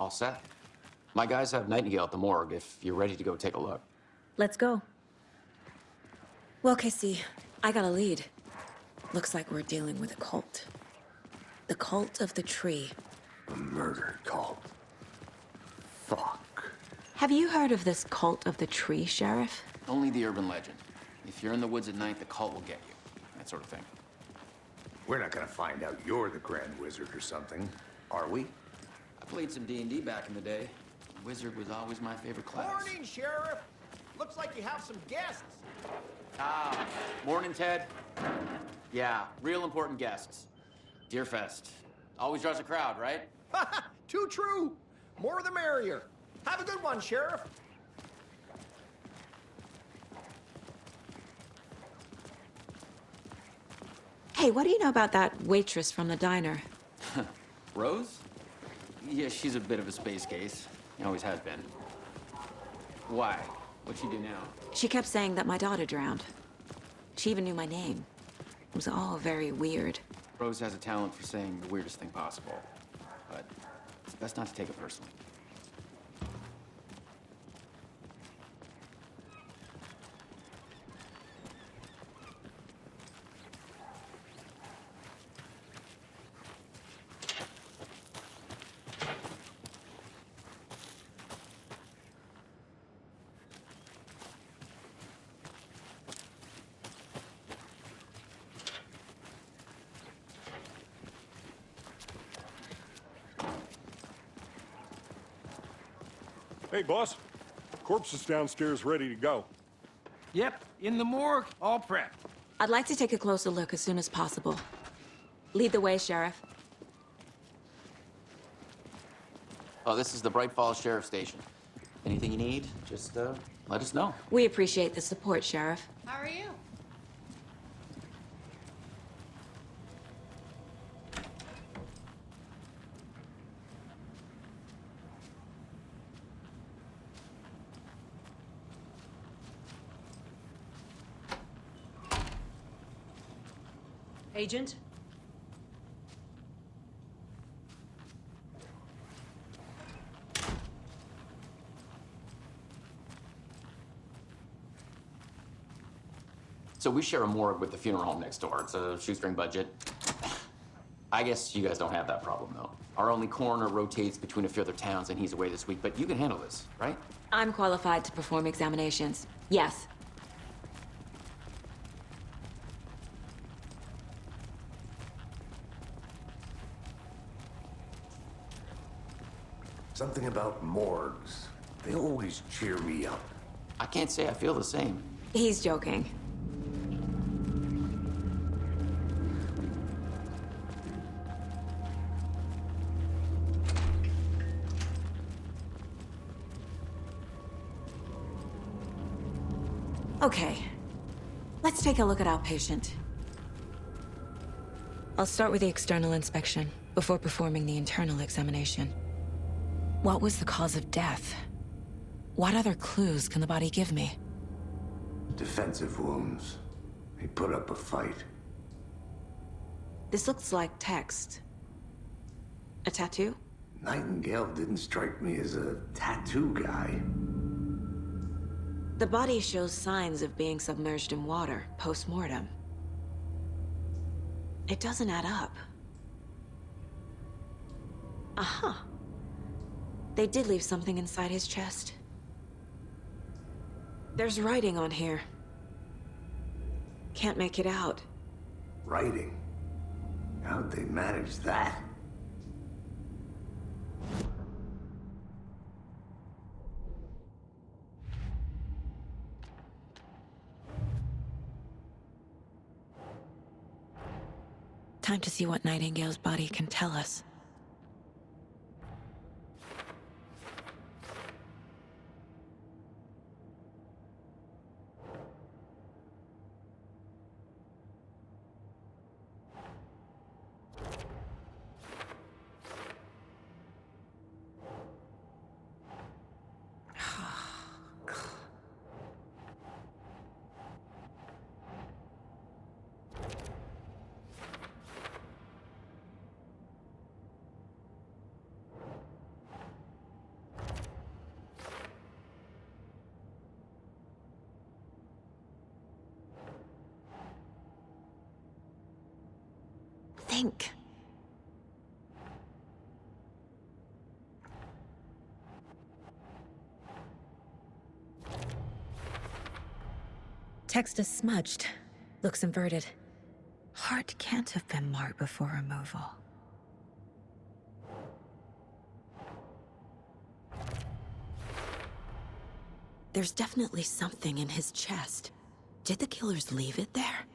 All set. My guys have Nightingale at the morgue if you're ready to go take a look. Let's go. Well, Casey, I got a lead. Looks like we're dealing with a cult. The cult of the tree. A murder cult. Fuck. Have you heard of this cult of the tree, Sheriff? Only the urban legend. If you're in the woods at night, the cult will get you. That sort of thing. We're not gonna find out you're the Grand Wizard or something, are we? I played some D&D back in the day. Wizard was always my favorite class. Morning, Sheriff. Looks like you have some guests. Ah, morning, Ted. Yeah, real important guests. Deerfest. Always draws a crowd, right? Too true. More the merrier. Have a good one, Sheriff. Hey, what do you know about that waitress from the diner? Rose? Yeah, she's a bit of a space case. Always has been. Why? What'd she do now? She kept saying that my daughter drowned. She even knew my name. It was all very weird. Rose has a talent for saying the weirdest thing possible. But it's best not to take it personally. Hey, boss. Corpse is downstairs ready to go. Yep, in the morgue, all prepped. I'd like to take a closer look as soon as possible. Lead the way, Sheriff. Oh, this is the Bright Falls Sheriff Station. Anything you need, just let us know. We appreciate the support, Sheriff. How are you? Agent? So we share a morgue with the funeral home next door. It's a shoestring budget. I guess you guys don't have that problem, though. Our only coroner rotates between a few other towns, and he's away this week, but you can handle this, right? I'm qualified to perform examinations. Yes. Something about morgues. They always cheer me up. I can't say I feel the same. He's joking. Okay, let's take a look at our patient. I'll start with the external inspection before performing the internal examination. What was the cause of death? What other clues can the body give me? Defensive wounds. He put up a fight. This looks like text. A tattoo? Nightingale didn't strike me as a tattoo guy. The body shows signs of being submerged in water post-mortem. It doesn't add up. Uh-huh. They did leave something inside his chest. There's writing on here. Can't make it out. Writing? How'd they manage that? Time to see what Nightingale's body can tell us. think. Text is smudged. Looks inverted. Heart can't have been marked before removal. There's definitely something in his chest. Did the killers leave it there?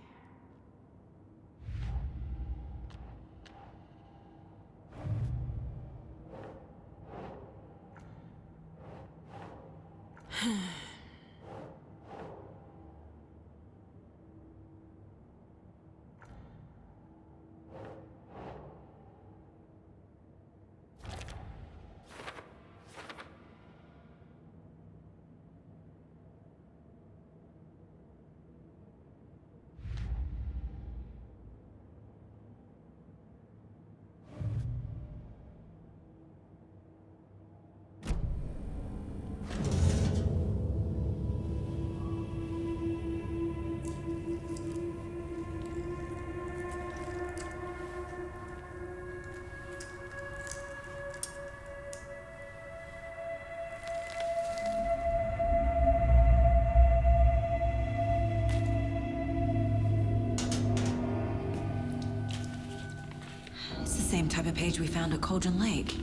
It's the same type of page we found at Cauldron Lake.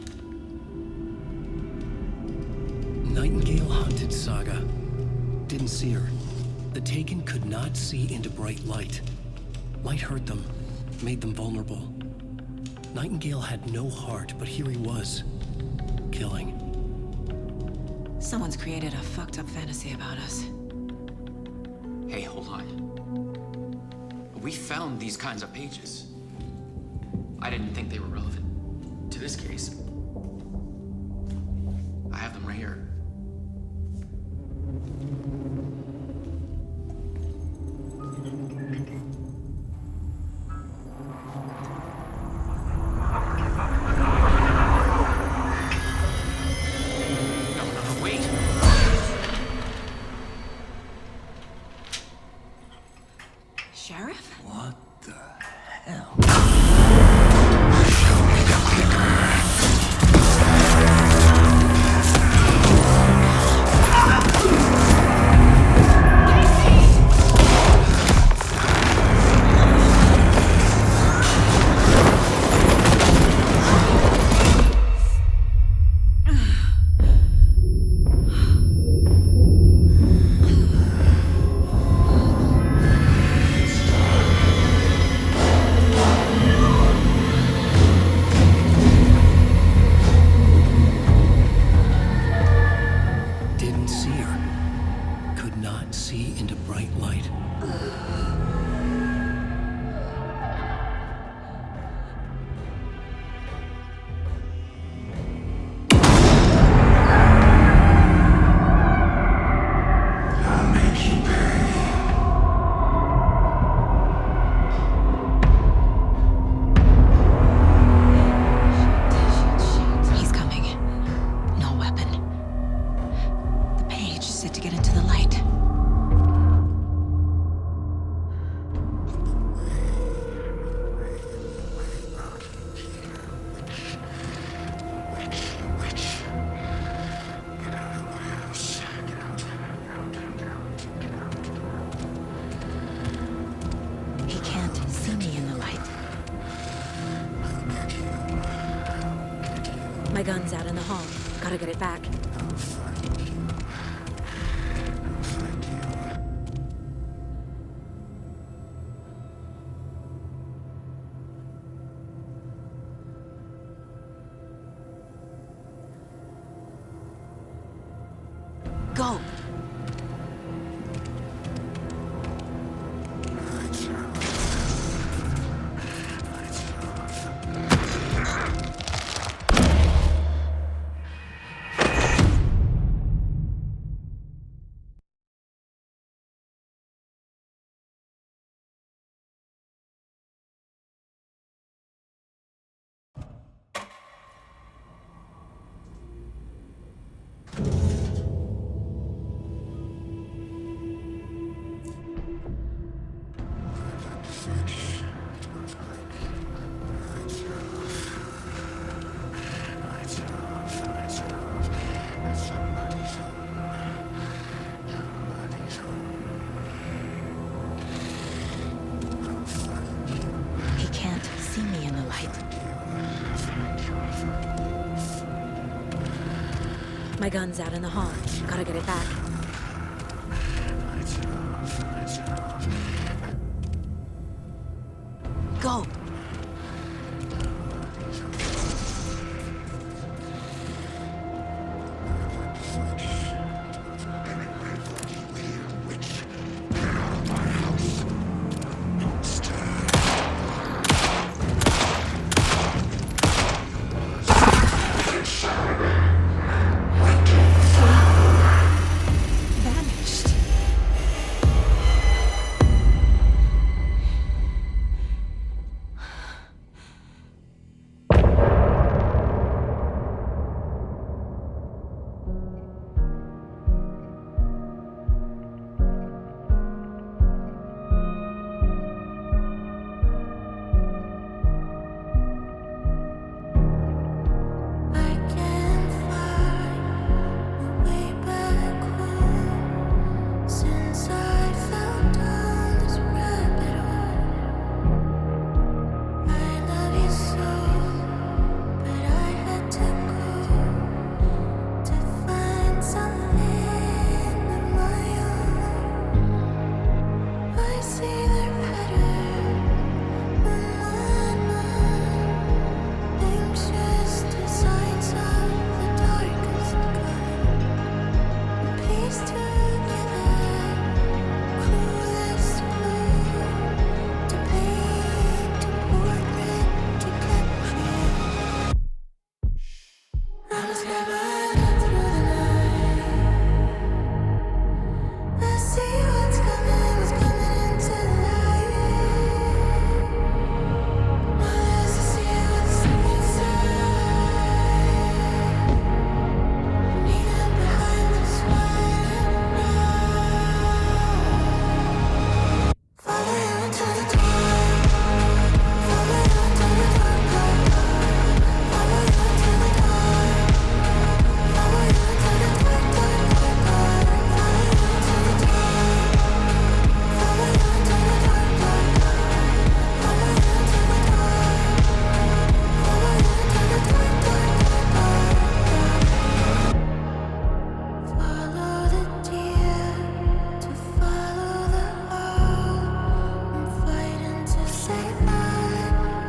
Nightingale hunted Saga. Didn't see her. The Taken could not see into bright light. Light hurt them, made them vulnerable. Nightingale had no heart, but here he was, killing. Someone's created a fucked up fantasy about us. Hey, hold on. We found these kinds of pages. I didn't think they were relevant to this case. I have them right here. No, wait. Sheriff? What the hell? Didn't see her. Could not see into bright light. He's coming. No weapon. The page set to get into the light. He can't see me in the light. My gun's out in the hall. Gotta get it back. Go! My gun's out in the hall. Gotta get it back. Go! Vanished. I can't find a way back home since I fell down this rabbit hole. I love you so, but I had to go to find something of my own. I see their pattern in my mind. Anxious designs of the darkest kind, pieced together, clueless clue to paint a portrait to capture. I was never through the night. I see what's coming into the light. My eyes to see what's inside. Hidden behind this white lie. Follow you into the dark. Follow you into the dark, dark, dark. Follow you into the dark. Follow you into the dark, dark, dark, dark. Follow you into the dark. Follow you into the dark, dark, dark. Follow you into the dark. Follow you into the dark, dark, dark, dark. Follow the deer to follow the hawk. I'm fighting to save my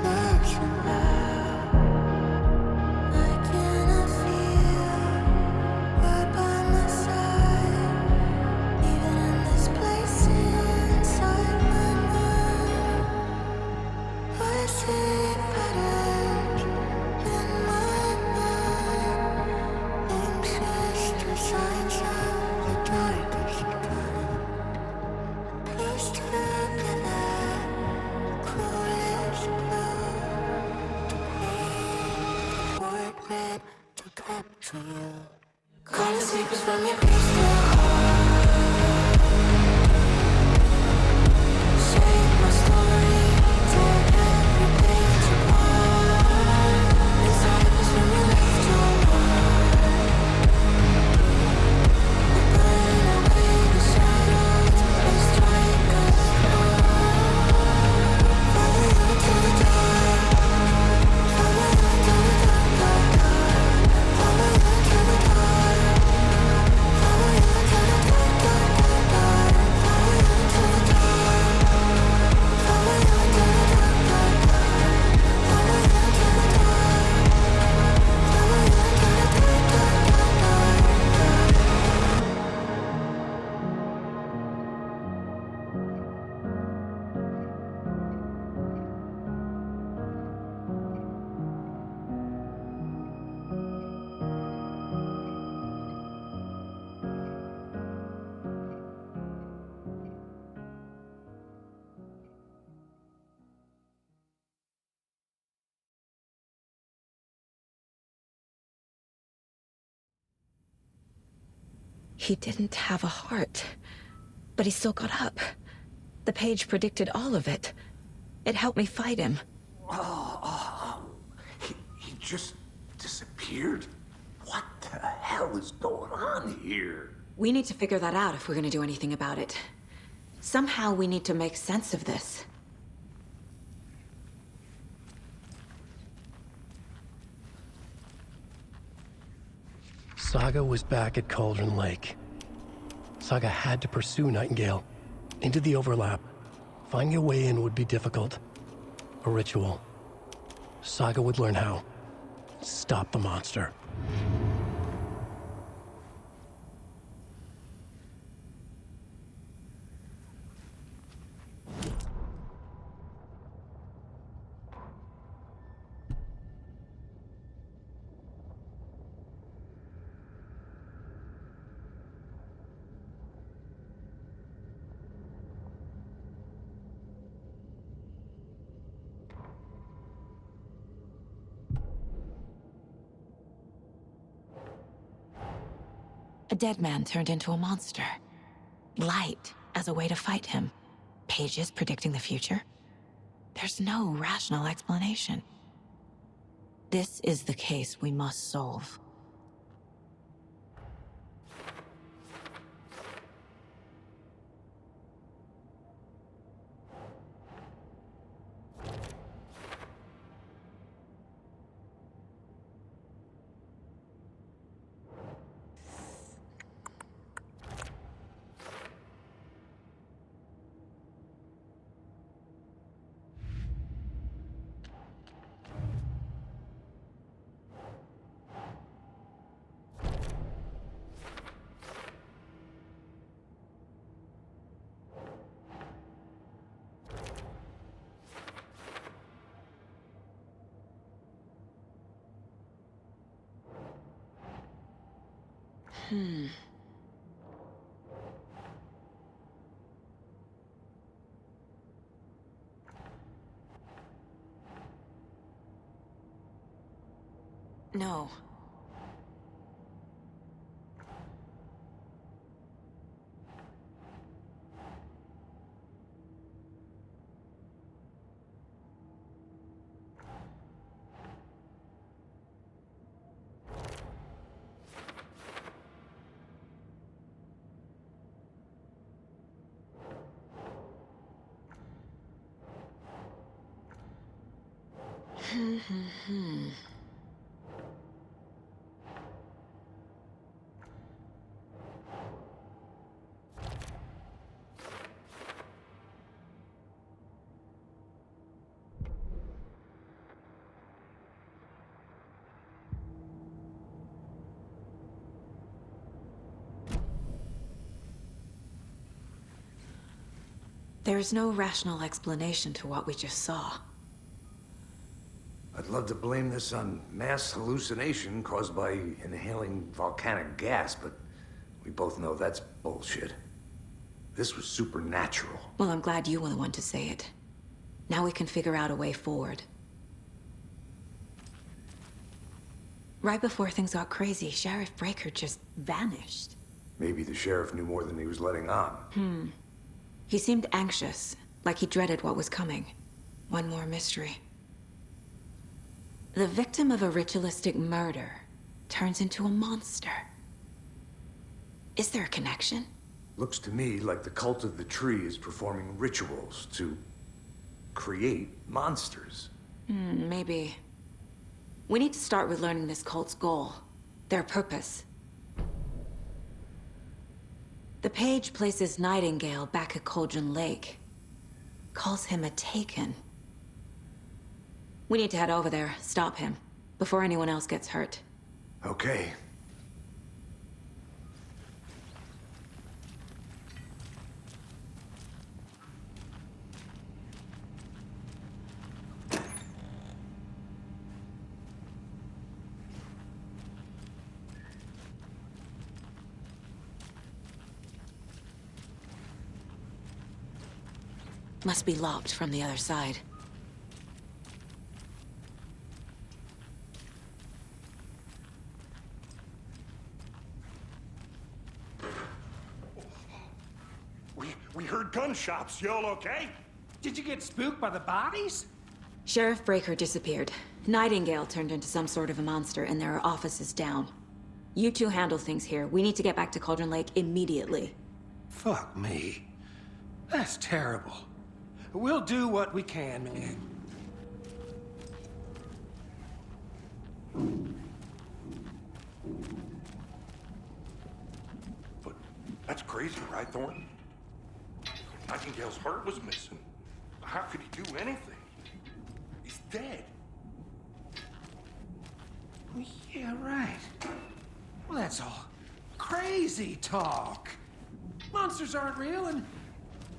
legs somehow. I cannot feel right by my side, even in this place inside my mind. I see patterns in my mind, anxious designs of the darkest kind, pieced together, clueless clue to paint a portrait to capture you. Calling sleepers from your crystal heart. Shape my story, tear every page apart. Inside us when you left your mark. We burn away the shadows and strike us hard. Follow you into the dark. Follow you into the dark, dark, dark. Follow you into the dark. Follow you into the dark, dark, dark, dark. Follow you into the dark. Follow you into the dark, dark, dark. Follow you into the dark. Follow you into the dark, dark, dark, dark. He didn't have a heart, but he still got up. The page predicted all of it. It helped me fight him. He just disappeared? What the hell is going on here? We need to figure that out if we're gonna do anything about it. Somehow we need to make sense of this. Saga was back at Cauldron Lake. Saga had to pursue Nightingale into the overlap. Finding a way in would be difficult. A ritual. Saga would learn how. Stop the monster. A dead man turned into a monster. Light as a way to fight him. Pages predicting the future. There's no rational explanation. This is the case we must solve. No. There's no rational explanation to what we just saw. I'd love to blame this on mass hallucination caused by inhaling volcanic gas, but we both know that's bullshit. This was supernatural. Well, I'm glad you were the one to say it. Now we can figure out a way forward. Right before things got crazy, Sheriff Breaker just vanished. Maybe the sheriff knew more than he was letting on. He seemed anxious, like he dreaded what was coming. One more mystery. The victim of a ritualistic murder turns into a monster. Is there a connection? Looks to me like the cult of the tree is performing rituals to create monsters. Maybe. We need to start with learning this cult's goal, their purpose. The page places Nightingale back at Cauldron Lake. Calls him a Taken. We need to head over there, stop him, before anyone else gets hurt. Okay. Must be locked from the other side. We heard gunshots. Y'all okay? Did you get spooked by the bodies? Sheriff Breaker disappeared. Nightingale turned into some sort of a monster, and there are offices down. You two handle things here. We need to get back to Cauldron Lake immediately. Fuck me. That's terrible. We'll do what we can, man. That's crazy, right, Thornton? Nightingale's heart was missing. How could he do anything? He's dead. Well, yeah, right. Well, that's all crazy talk. Monsters aren't real, and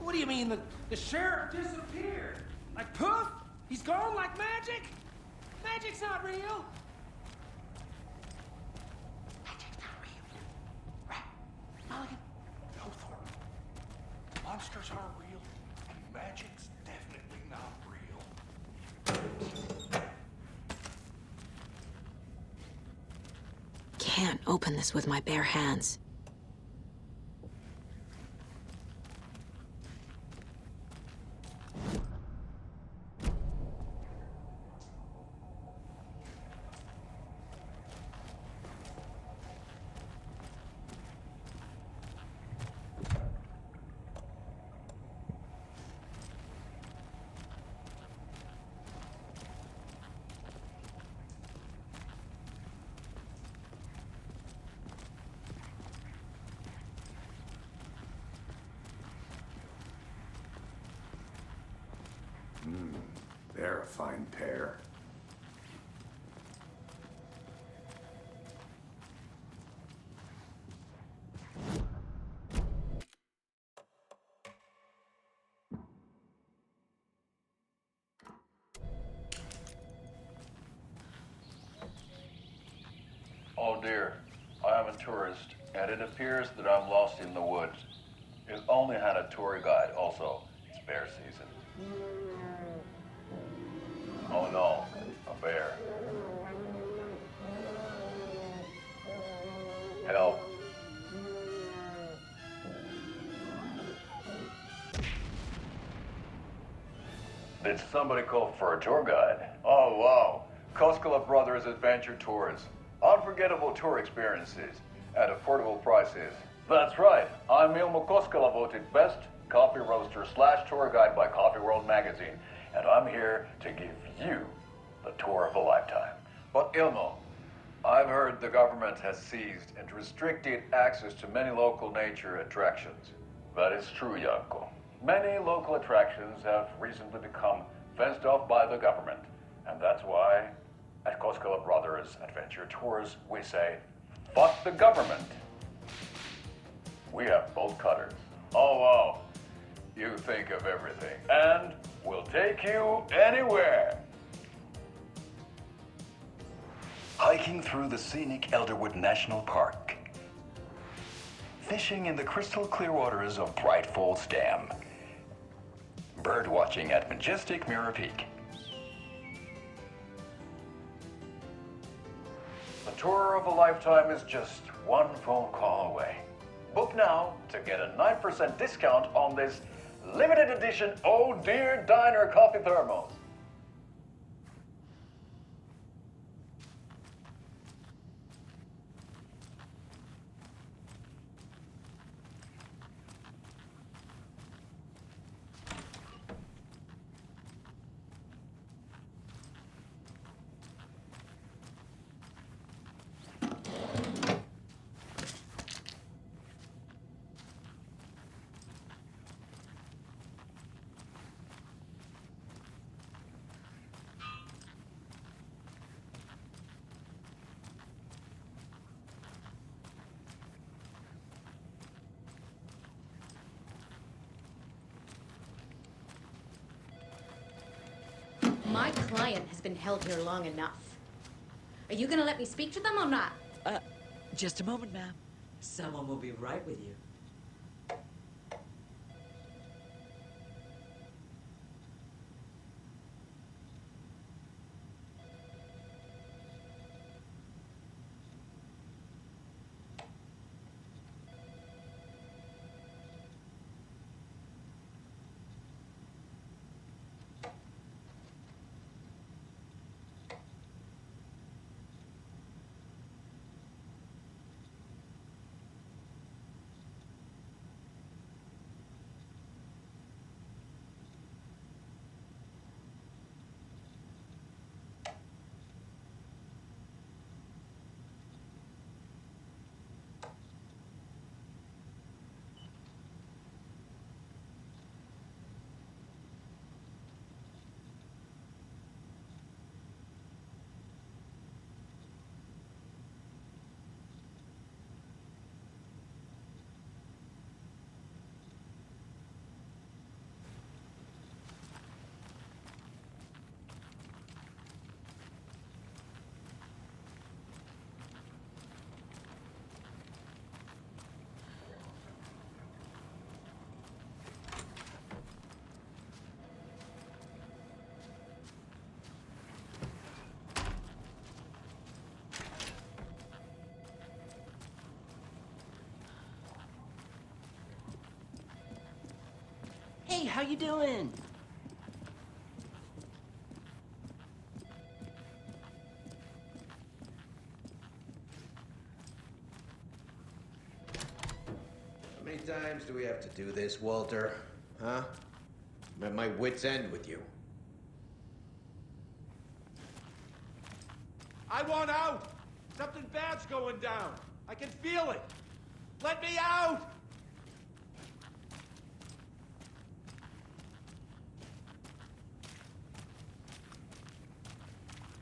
what do you mean the sheriff disappeared? Like poof? He's gone like magic? Magic's not real. Magic's not real. Right? Mulligan? No, Thornton. Monsters aren't real, and magic's definitely not real. Can't open this with my bare hands. They're a fine pair. Oh dear, I am a tourist, and it appears that I'm lost in the woods. If only had a tour guide also. It's bear season. Oh no, a bear. Help. Did somebody call for a tour guide? Oh wow, Koskela Brothers Adventure Tours. Unforgettable tour experiences at affordable prices. That's right, I'm Ilmo Koskela, voted best coffee roaster / tour guide by Coffee World magazine, and I'm here to give you the tour of a lifetime. But Ilmo, I've heard the government has seized and restricted access to many local nature attractions. That is true, Janko. Many local attractions have recently become fenced off by the government, and that's why at Koskela Brothers Adventure Tours we say, fuck the government. We have bolt cutters. Oh wow, you think of everything, and we'll take you anywhere. Hiking through the scenic Elderwood National Park. Fishing in the crystal clear waters of Bright Falls Dam. Bird watching at majestic Mirror Peak. The tour of a lifetime is just one phone call away. Book now to get a 9% discount on this limited edition Oh Dear Diner coffee thermos. My client has been held here long enough. Are you gonna let me speak to them or not? Just a moment, ma'am. Someone will be right with you. how you doing? How many times do we have to do this, Walter? Huh? I'm at my wit's end with you. I want out! Something bad's going down. I can feel it. Let me out!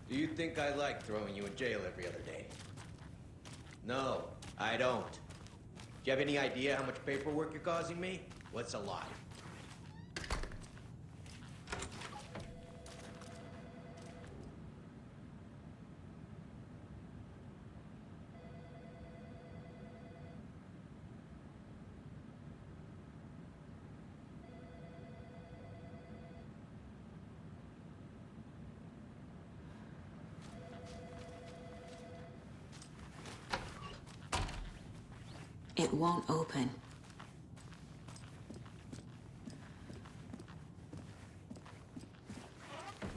Do you think I like throwing you in jail every other day? No, I don't. Do you have any idea how much paperwork you're causing me? What's a lot? It won't open.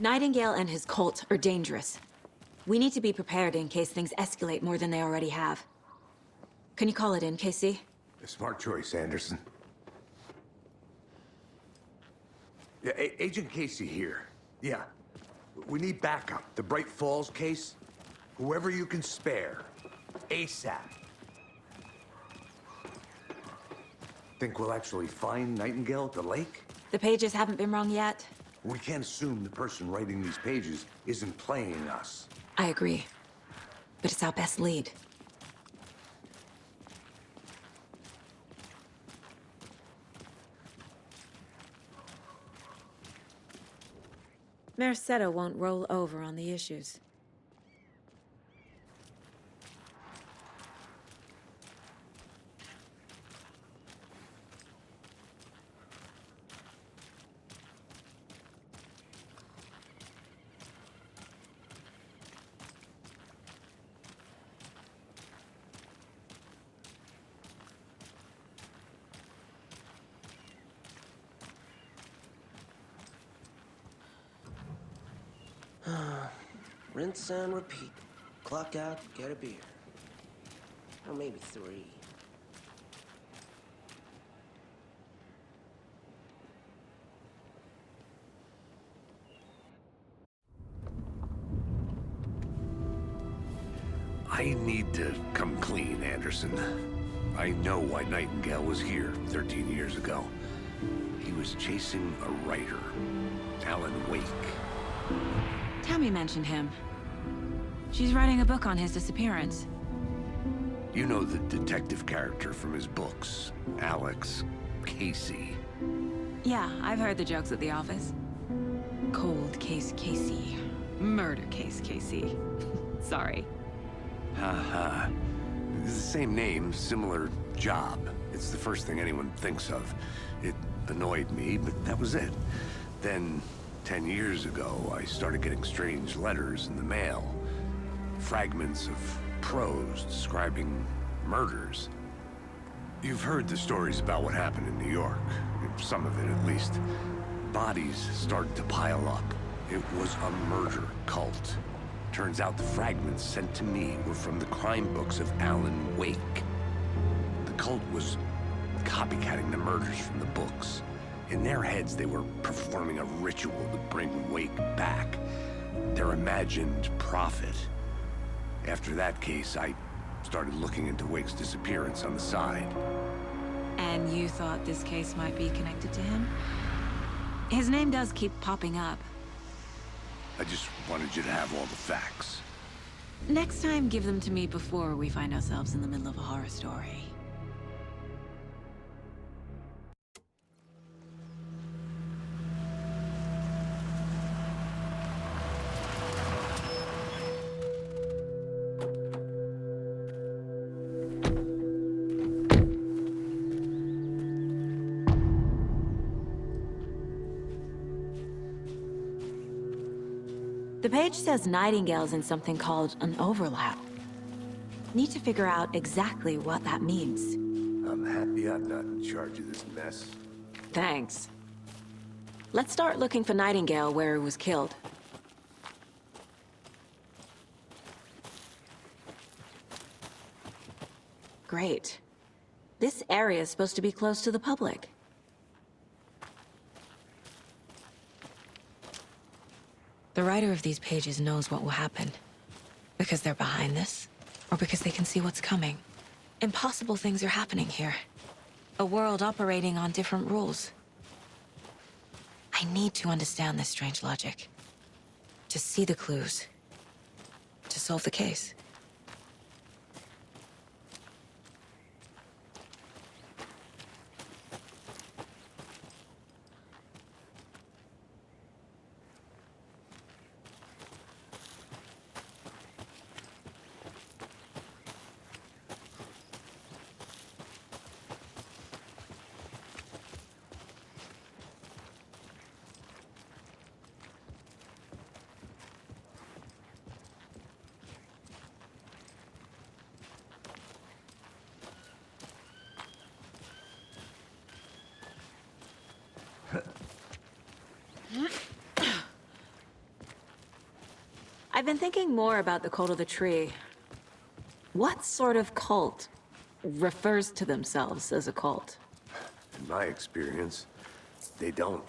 Nightingale and his cult are dangerous. We need to be prepared in case things escalate more than they already have. Can you call it in, KC? A smart choice, Anderson. Yeah, Agent Casey here. Yeah. We need backup. The Bright Falls case. Whoever you can spare. ASAP. Think we'll actually find Nightingale at the lake? The pages haven't been wrong yet. We can't assume the person writing these pages isn't playing us. I agree. But it's our best lead. Mercado won't roll over on the issues. Rinse and repeat. Clock out, get a beer. Or maybe 3. I need to come clean, Anderson. I know why Nightingale was here 13 years ago. He was chasing a writer, Alan Wake. Tammy mentioned him. She's writing a book on his disappearance. You know the detective character from his books, Alex Casey. Yeah, I've heard the jokes at the office. Cold case Casey. Murder case Casey. Sorry. Haha. It's the same name, similar job. It's the first thing anyone thinks of. It annoyed me, but that was it. Then, 10 years ago, I started getting strange letters in the mail. Fragments of prose describing murders. You've heard the stories about what happened in New York. Some of it, at least. Bodies started to pile up. It was a murder cult. Turns out the fragments sent to me were from the crime books of Alan Wake. The cult was copycatting the murders from the books. In their heads, they were performing a ritual to bring Wake back. Their imagined prophet. After that case, I started looking into Wake's disappearance on the side. And you thought this case might be connected to him? His name does keep popping up. I just wanted you to have all the facts. Next time, give them to me before we find ourselves in the middle of a horror story. The page says Nightingale's in something called an overlap. Need to figure out exactly what that means. I'm happy I'm not in charge of this mess. Thanks. Let's start looking for Nightingale where he was killed. Great. This area is supposed to be close to the public. The writer of these pages knows what will happen. Because they're behind this, or because they can see what's coming. Impossible things are happening here. A world operating on different rules. I need to understand this strange logic. To see the clues. To solve the case. I've been thinking more about the cult of the tree. What sort of cult refers to themselves as a cult? In my experience, they don't.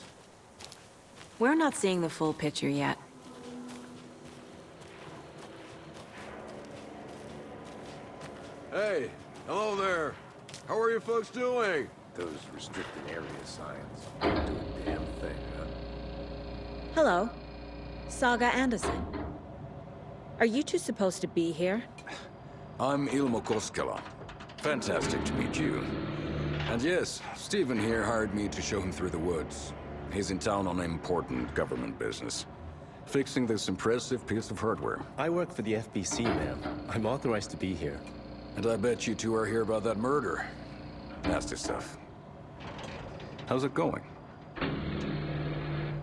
We're not seeing the full picture yet. Hey, hello there. How are you folks doing? Those restricted area signs don't do a damn thing, huh? Hello. Saga Anderson. Are you two supposed to be here? I'm Ilmo Koskela. Fantastic to meet you. And yes, Stephen here hired me to show him through the woods. He's in town on important government business. Fixing this impressive piece of hardware. I work for the FBC, ma'am. I'm authorized to be here. And I bet you two are here about that murder. Nasty stuff. How's it going?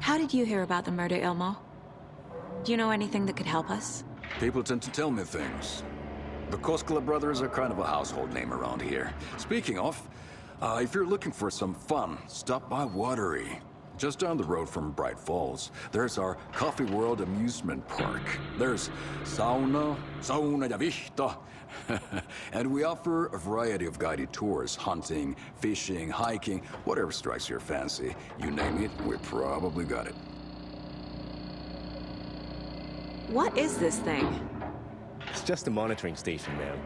How did you hear about the murder, Ilmo? Do you know anything that could help us? People tend to tell me things. The Koskela brothers are kind of a household name around here. Speaking of, if you're looking for some fun, stop by Watery. Just down the road from Bright Falls, there's our Coffee World amusement park. There's sauna ja vihta. And we offer a variety of guided tours, hunting, fishing, hiking, whatever strikes your fancy. You name it, we probably got it. What is this thing? It's just a monitoring station, ma'am.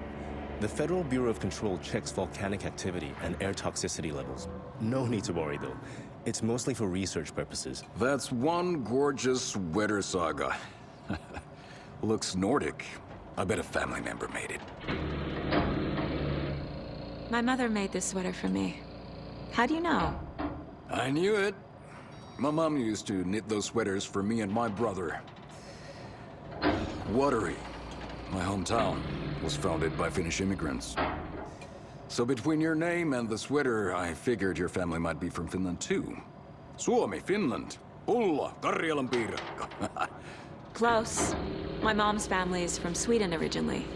The Federal Bureau of Control checks volcanic activity and air toxicity levels. No need to worry, though. It's mostly for research purposes. That's one gorgeous sweater, Saga. Looks Nordic. I bet a family member made it. My mother made this sweater for me. How do you know? I knew it. My mom used to knit those sweaters for me and my brother. Watery, my hometown, was founded by Finnish immigrants. So between your name and the sweater, I figured your family might be from Finland too. Suomi, Finland. Ulla, Karjalan piirakka. Close. My mom's family is from Sweden originally.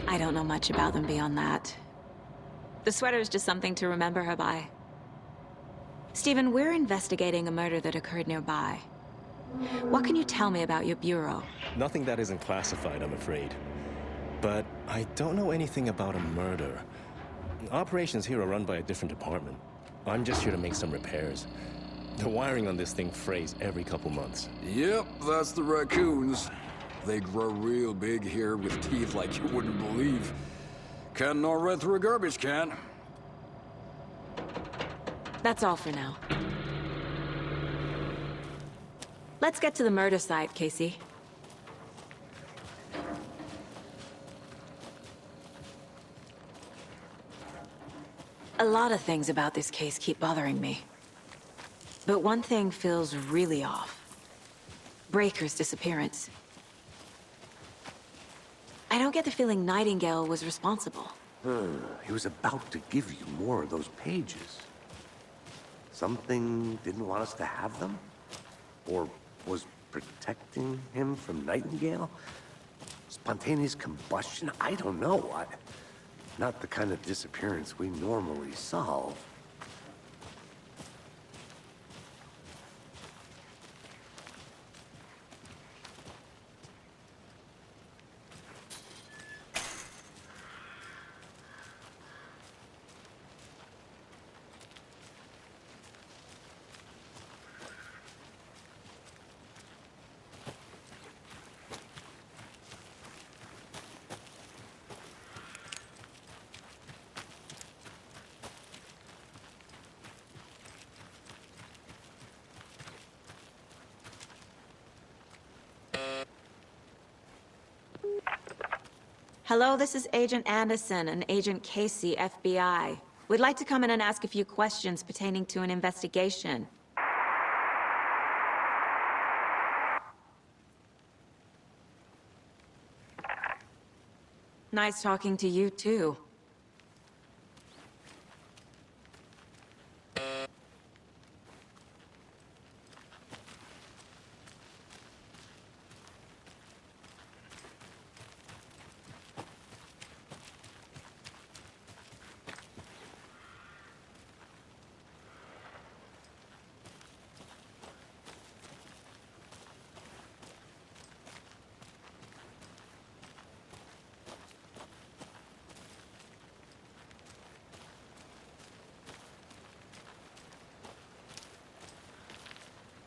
I don't know much about them beyond that. The sweater is just something to remember her by. Stephen, we're investigating a murder that occurred nearby. What can you tell me about your bureau? Nothing that isn't classified, I'm afraid. But I don't know anything about a murder. Operations here are run by a different department. I'm just here to make some repairs. The wiring on this thing frays every couple months. Yep, that's the raccoons. They grow real big here with teeth like you wouldn't believe. Can't gnaw right through a garbage can. That's all for now. Let's get to the murder site, Casey. A lot of things about this case keep bothering me. But one thing feels really off. Breaker's disappearance. I don't get the feeling Nightingale was responsible. He was about to give you more of those pages. Something didn't want us to have them? Or was protecting him from Nightingale? Spontaneous combustion? I don't know. Not the kind of disappearance we normally solve. Hello, this is Agent Anderson and Agent Casey, FBI. We'd like to come in and ask a few questions pertaining to an investigation. Nice talking to you, too.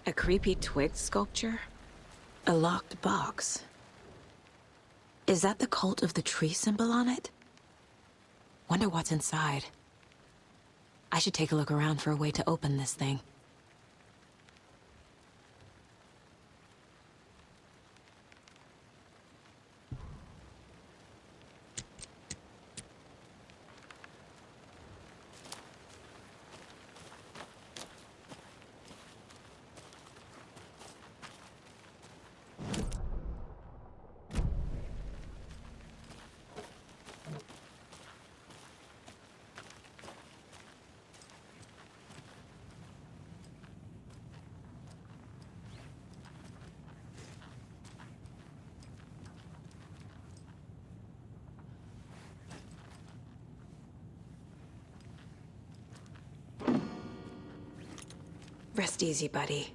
A creepy twig sculpture? A locked box? Is that the cult of the tree symbol on it? Wonder what's inside. I should take a look around for a way to open this thing. Rest easy, buddy.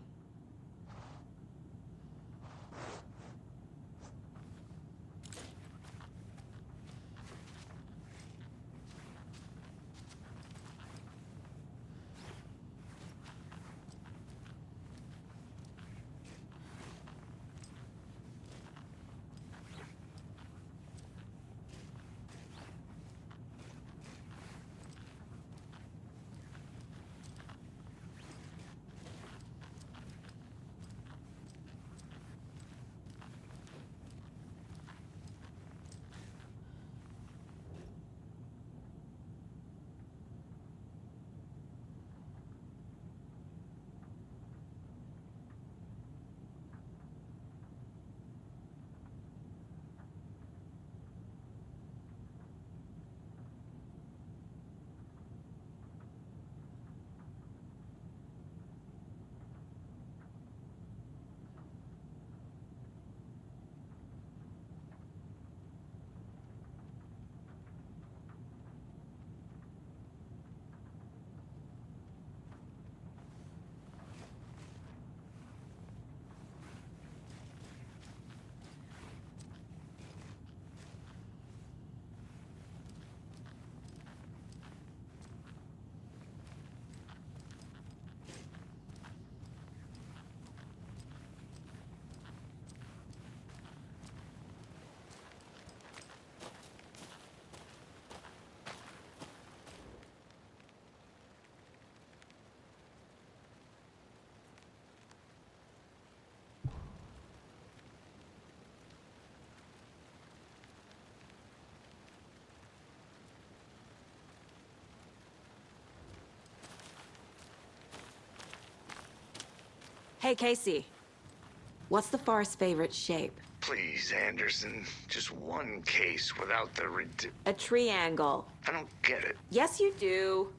Hey, Casey. What's the far's favorite shape? Please, Anderson. Just one case without the A triangle. I don't get it. Yes, you do.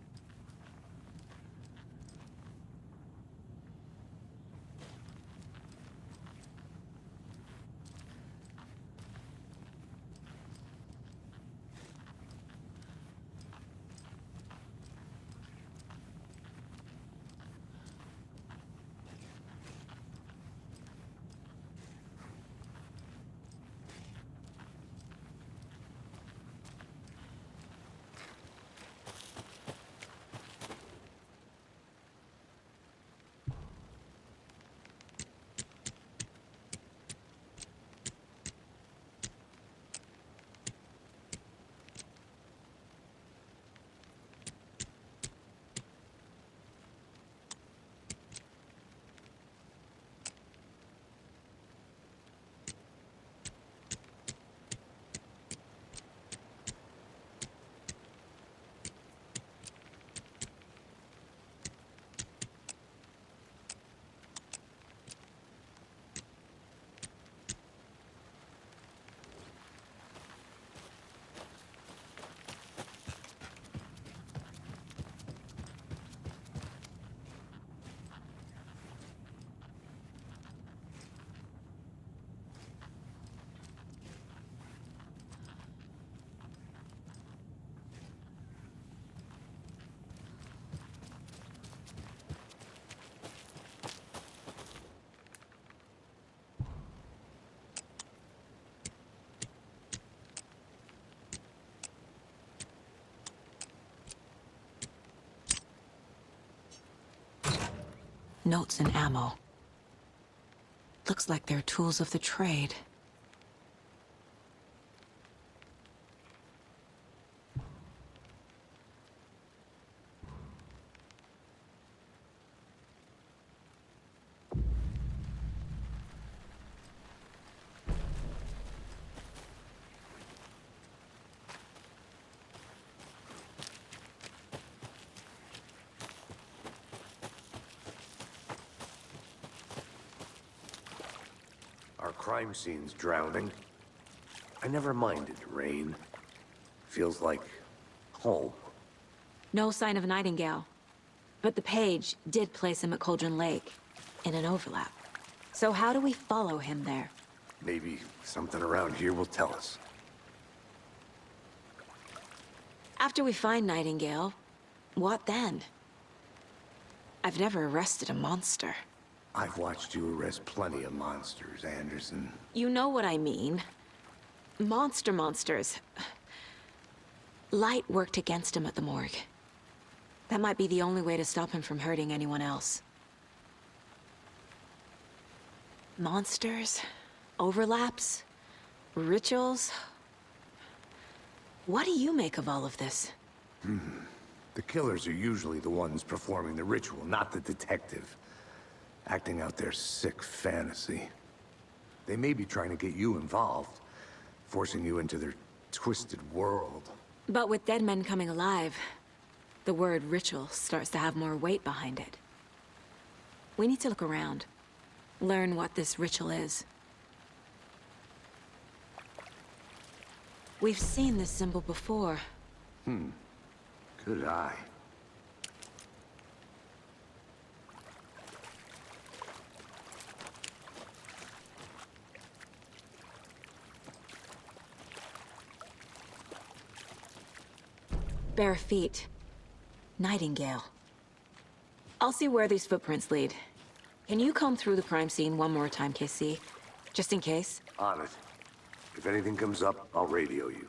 Notes and ammo. Looks like they're tools of the trade. Our crime scene's drowning. I never minded rain. Feels like home. No sign of Nightingale. But the page did place him at Cauldron Lake, in an overlap. So how do we follow him there? Maybe something around here will tell us. After we find Nightingale, what then? I've never arrested a monster. I've watched you arrest plenty of monsters, Anderson. You know what I mean. Monsters. Light worked against him at the morgue. That might be the only way to stop him from hurting anyone else. Monsters? Overlaps? Rituals? What do you make of all of this? The killers are usually the ones performing the ritual, not the detective. Acting out their sick fantasy. They may be trying to get you involved, forcing you into their twisted world. But with dead men coming alive, the word ritual starts to have more weight behind it. We need to look around, learn what this ritual is. We've seen this symbol before. Good eye. Bare feet. Nightingale. I'll see where these footprints lead. Can you comb through the crime scene one more time, KC? Just in case? On it. If anything comes up, I'll radio you.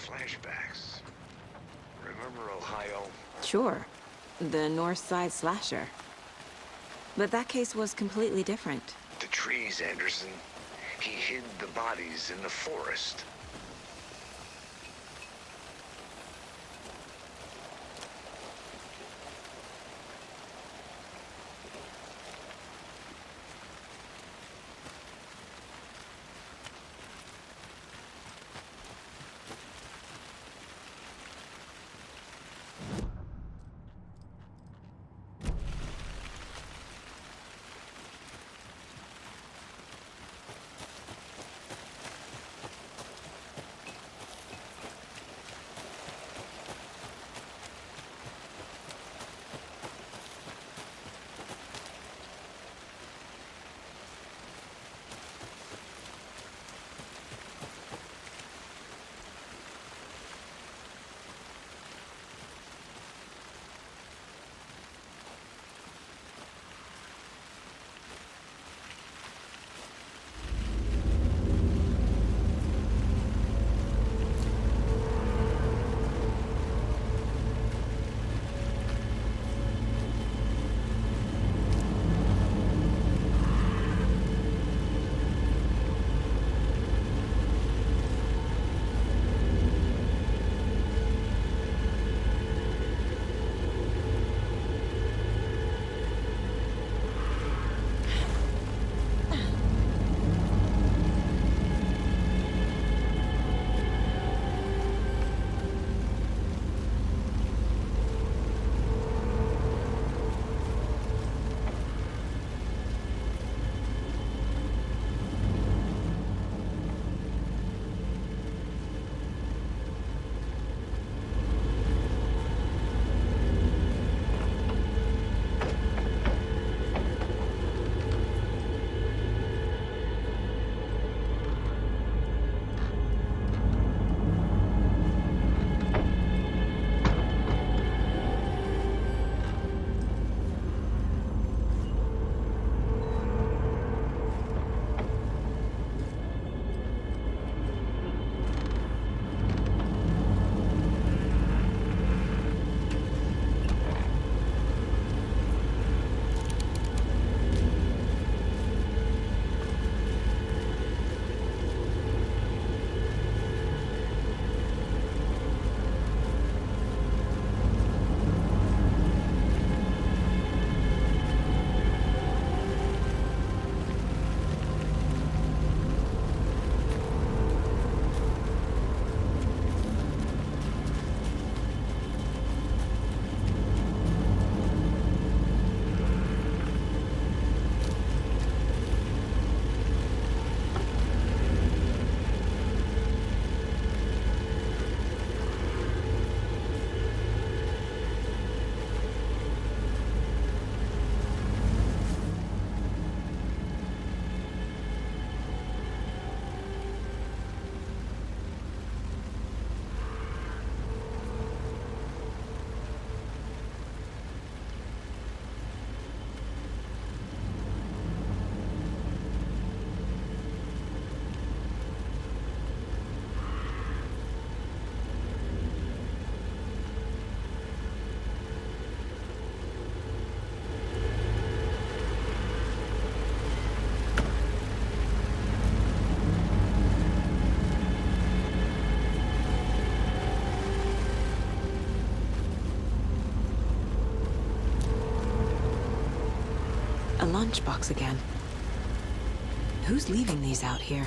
Flashbacks. Remember Ohio? Sure. The North Side slasher. But that case was completely different. The trees, Anderson. He hid the bodies in the forest. lunchbox again. Who's leaving these out here?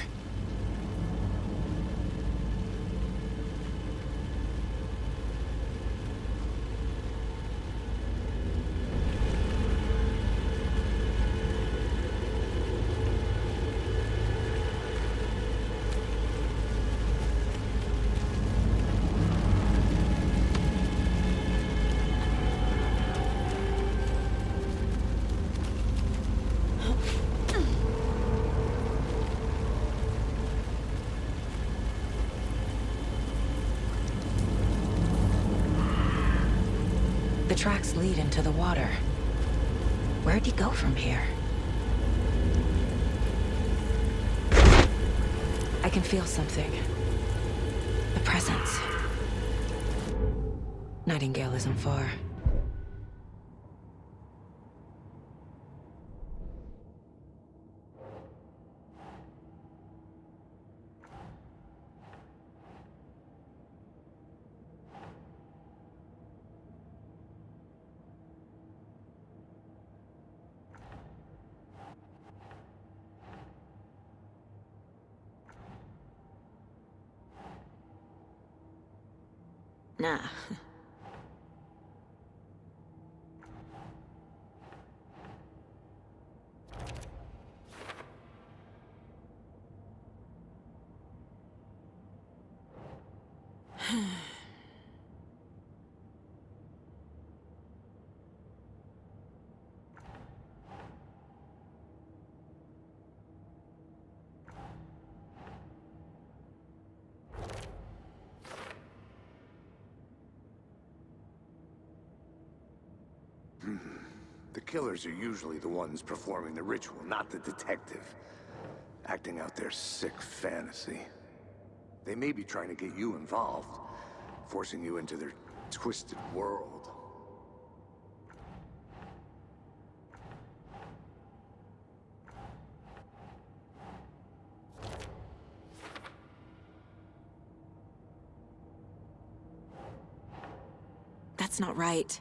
The tracks lead into the water. Where'd he go from here? I can feel something. A presence. Nightingale isn't far. Nah. The killers are usually the ones performing the ritual, not the detective. Acting out their sick fantasy. They may be trying to get you involved, forcing you into their twisted world. That's not right.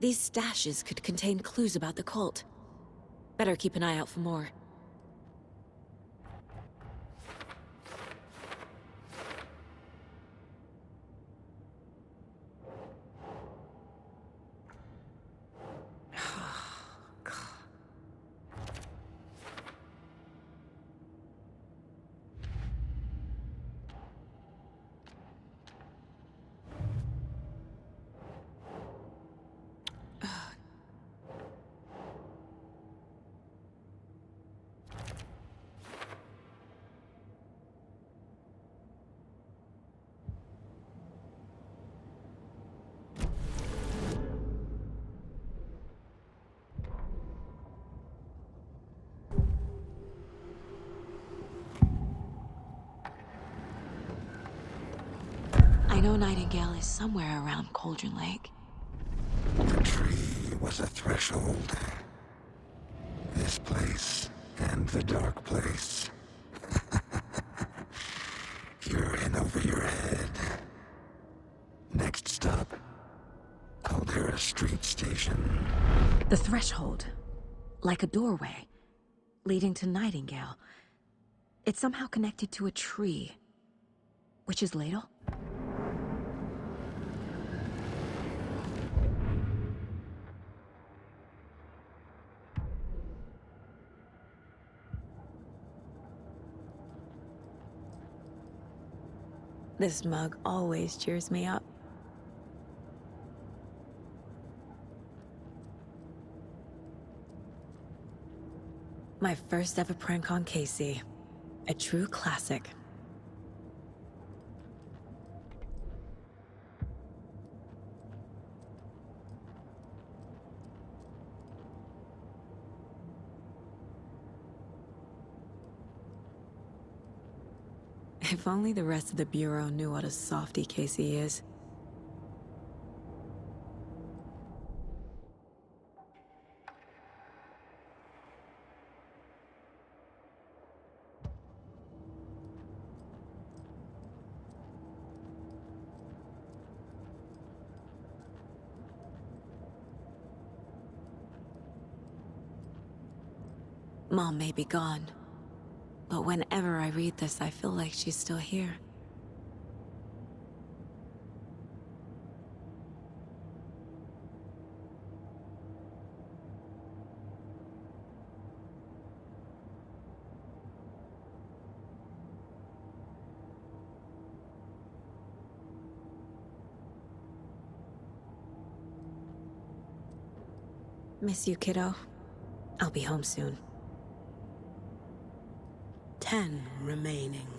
These stashes could contain clues about the cult. Better keep an eye out for more. I know Nightingale is somewhere around Cauldron Lake. The tree was a threshold. This place and the dark place. You're in over your head. Next stop, Caldera Street Station. The threshold. Like a doorway. Leading to Nightingale. It's somehow connected to a tree. Witch's Ladle? This mug always cheers me up. My first ever prank on Casey. A true classic. If only the rest of the Bureau knew what a softy Casey is. Mom may be gone, but whenever I read this, I feel like she's still here. Miss you, kiddo. I'll be home soon. 10 remaining.